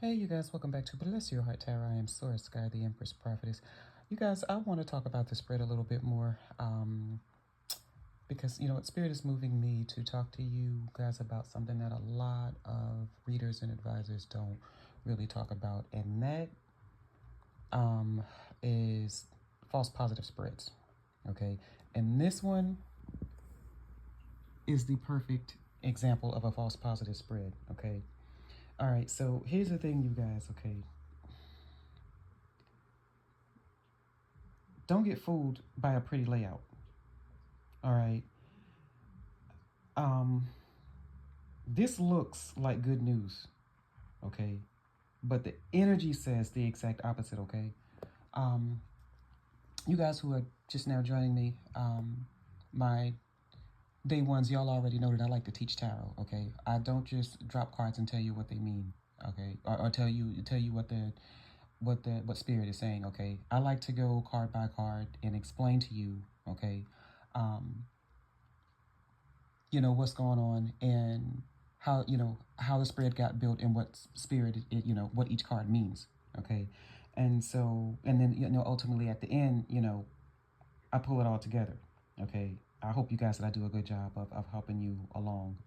Hey, you guys, welcome back to Bless Your Heart Tarot. I am Source Sky, the Empress Prophetess. You guys, I want to talk about the spread a little bit more because, Spirit is moving me to talk to you guys about something that a lot of readers and advisors don't really talk about, and that um, is false positive spreads. Okay, and this one is the perfect example of a false positive spread. Okay, all right, so here's the thing, you guys. Okay, don't get fooled by a pretty layout. All right. Um, this looks like good news, okay? But the energy says the exact opposite, okay? Um, you guys who are just now joining me, my day ones, y'all already know that I like to teach tarot, okay? I don't just drop cards and tell you what they mean, okay? Or tell you what spirit is saying, okay? I like to go card by card and explain to you, okay? Um, what's going on and how the spread got built and what spirit what each card means, okay? And so, and then ultimately at the end, I pull it all together, okay? I hope you guys that I do a good job of helping you along,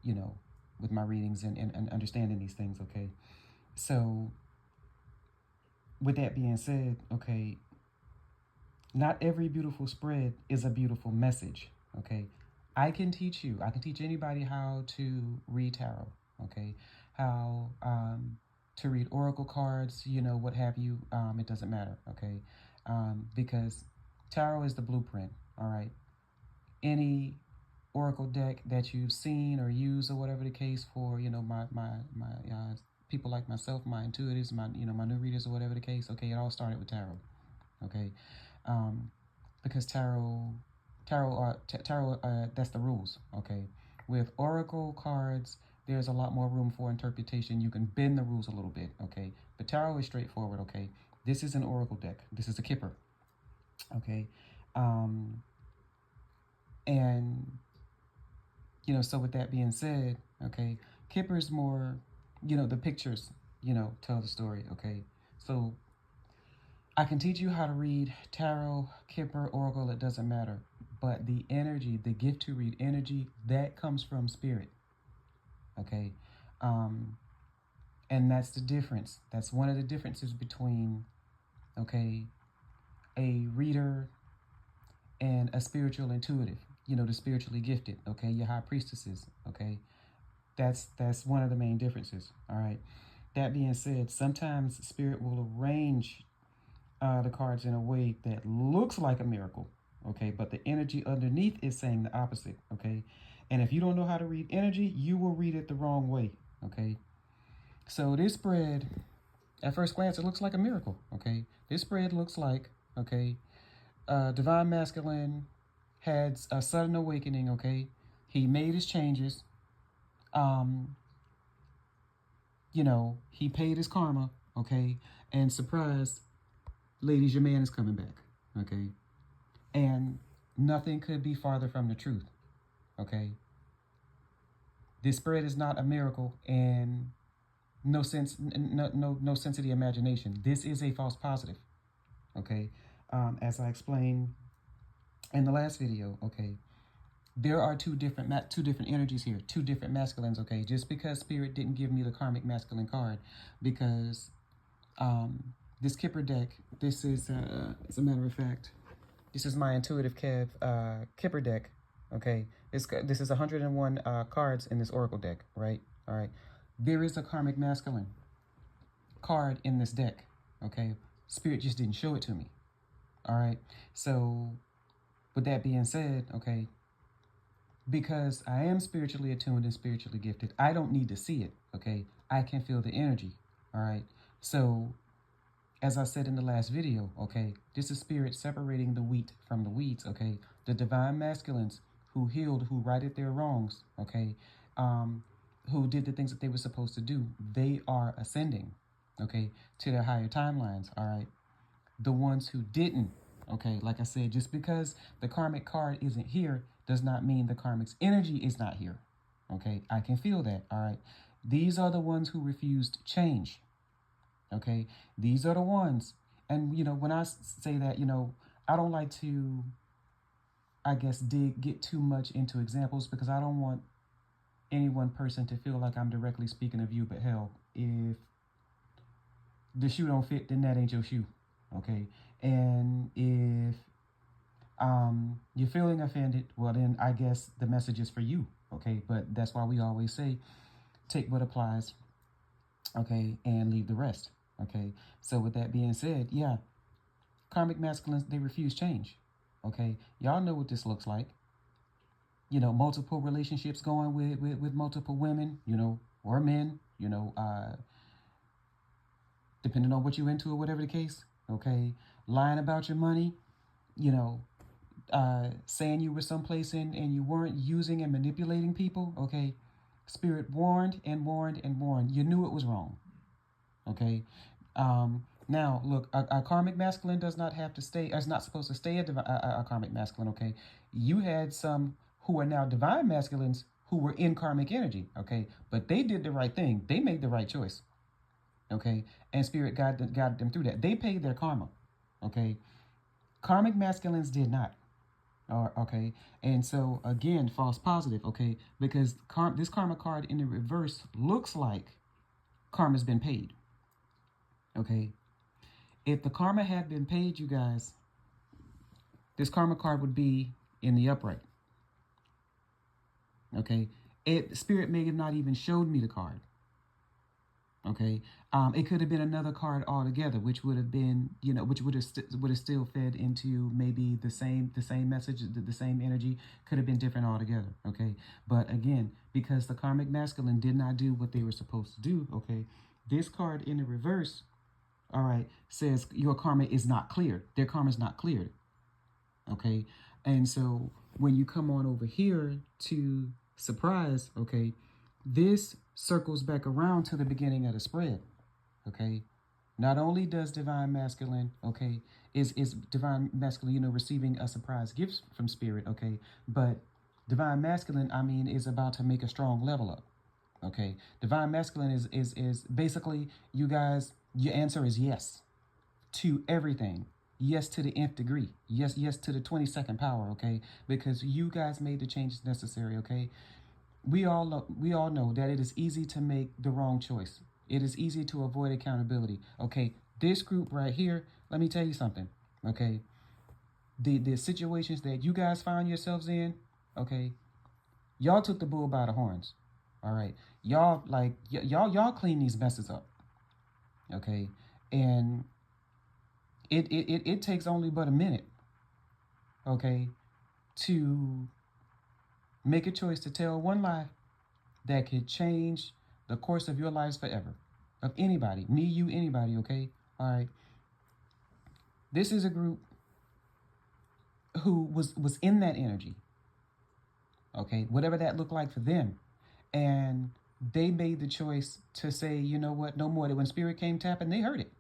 you know with my readings and understanding these things, okay? So with that being said, okay, not every beautiful spread is a beautiful message, okay? I can teach anybody how to read tarot, okay? How to read oracle cards, what have you. It doesn't matter, okay? Because tarot is the blueprint, all right? Any oracle deck that you've seen or used or whatever the case for, my people like myself, my intuitives, my new readers or whatever the case, okay, it all started with tarot, okay? um, because tarot, that's the rules. Okay, with oracle cards, there's a lot more room for interpretation. You can bend the rules a little bit. Okay, but tarot is straightforward. Okay, this is an oracle deck. This is a kipper. Okay, um, and so with that being said, okay, kipper's more, the pictures, tell the story. Okay, so I can teach you how to read tarot, kipper, oracle, it doesn't matter. But the energy, the gift to read energy, that comes from spirit. Okay? Um, and that's the difference. That's one of the differences between, okay, a reader and a spiritual intuitive, the spiritually gifted, okay, your high priestesses, okay? That's one of the main differences, all right? That being said, sometimes spirit will arrange the cards in a way that looks like a miracle, okay? But the energy underneath is saying the opposite, okay? And if you don't know how to read energy, you will read it the wrong way, okay? So this spread, at first glance, it looks like a miracle, okay? This spread looks like, okay, Divine Masculine had a sudden awakening, okay? He made his changes. Um, he paid his karma, okay? And surprise, ladies, your man is coming back, okay? And nothing could be farther from the truth. Okay? This spread is not a miracle and no sense of the imagination. This is a false positive. Okay? As I explained in the last video, okay, there are two different energies here, two different masculines, okay? Just because spirit didn't give me the karmic masculine card, because this Kipper deck, this is as a matter of fact, this is my intuitive Kev Kipper deck. Okay, this is 101 cards in this Oracle deck, right? All right. There is a karmic masculine card in this deck. Okay, Spirit just didn't show it to me. All right. So, with that being said, okay, because I am spiritually attuned and spiritually gifted, I don't need to see it. Okay, I can feel the energy. All right. So as I said in the last video, okay, this is spirit separating the wheat from the weeds, okay? The divine masculines who healed, who righted their wrongs, okay, who did the things that they were supposed to do, they are ascending, okay, to their higher timelines, all right? The ones who didn't, okay, like I said, just because the karmic card isn't here does not mean the karmic's energy is not here, okay? I can feel that, all right? These are the ones who refused change. Okay, these are the ones. And when I say that, I don't like to, I guess, get too much into examples, because I don't want any one person to feel like I'm directly speaking of you. But hell, if the shoe don't fit, then that ain't your shoe. Okay, and if you're feeling offended, well, then I guess the message is for you. Okay, but that's why we always say, take what applies, okay, and leave the rest. Okay, so with that being said, yeah, karmic masculines, they refuse change. Okay, y'all know what this looks like. Multiple relationships going with multiple women, or men, depending on what you're into or whatever the case. Okay, lying about your money, you know, saying you were someplace and you weren't, using and manipulating people. Okay, Spirit warned and warned and warned. You knew it was wrong. Okay. Now, look, a karmic masculine does not have to stay, is not supposed to stay a karmic masculine. Okay, you had some who are now divine masculines who were in karmic energy. Okay, but they did the right thing. They made the right choice. Okay, and Spirit guided them through that. They paid their karma. Okay, karmic masculines did not. Okay, and so again, false positive. Okay, because this karma card in the reverse looks like karma's been paid. Okay, if the karma had been paid, you guys, this karma card would be in the upright. Okay, Spirit may have not even showed me the card. Okay, it could have been another card altogether, which would have been, which would have still fed into maybe the same message, the same energy. Could have been different altogether. Okay, but again, because the karmic masculine did not do what they were supposed to do. Okay, this card in the reverse, all right, says your karma is not cleared. Their karma is not cleared. Okay, and so when you come on over here to surprise, okay, this circles back around to the beginning of the spread. Okay, not only does divine masculine, okay, is divine masculine, receiving a surprise gift from Spirit. Okay, but divine masculine, I mean, is about to make a strong level up. Okay, divine masculine is basically, you guys, your answer is yes to everything. Yes to the nth degree. Yes to the 22nd power. Okay, because you guys made the changes necessary. Okay, we all know that it is easy to make the wrong choice. It is easy to avoid accountability. Okay, this group right here, let me tell you something. Okay, the situations that you guys find yourselves in, okay, y'all took the bull by the horns. All right, y'all clean these messes up. Okay, and it takes only but a minute, okay, to make a choice to tell one lie that could change the course of your lives forever. Of anybody, me, you, anybody. Okay, all right. This is a group who was in that energy. Okay, whatever that looked like for them, and they made the choice to say, you know what, no more. That when Spirit came tapping, they heard it.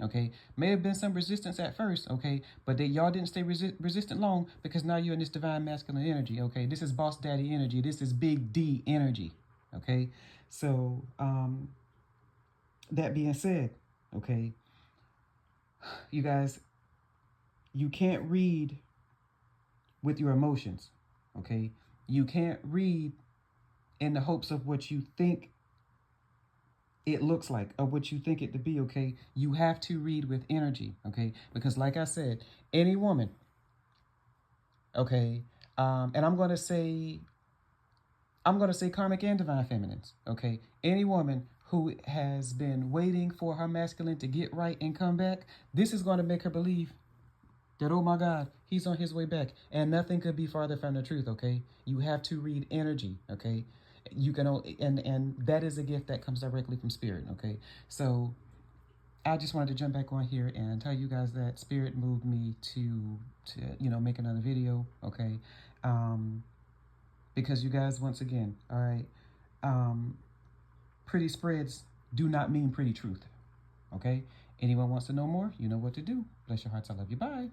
Okay, may have been some resistance at first. Okay, but y'all didn't stay resistant long, because now you're in this divine masculine energy. Okay, this is boss daddy energy. This is big D energy. Okay, so that being said, okay, you guys, you can't read with your emotions. Okay, you can't read in the hopes of what you think it looks like, or what you think it to be. Okay, you have to read with energy. Okay, because like I said, any woman, okay, and I'm gonna say karmic and divine feminines. Okay, any woman who has been waiting for her masculine to get right and come back, this is going to make her believe that, oh my God, he's on his way back, and nothing could be farther from the truth. Okay, you have to read energy. Okay, you can, and that is a gift that comes directly from Spirit. Okay, so I just wanted to jump back on here and tell you guys that Spirit moved me to make another video. Okay, because you guys, once again, all right, pretty spreads do not mean pretty truth. Okay, anyone wants to know more, you know what to do. Bless your hearts. I love you. Bye.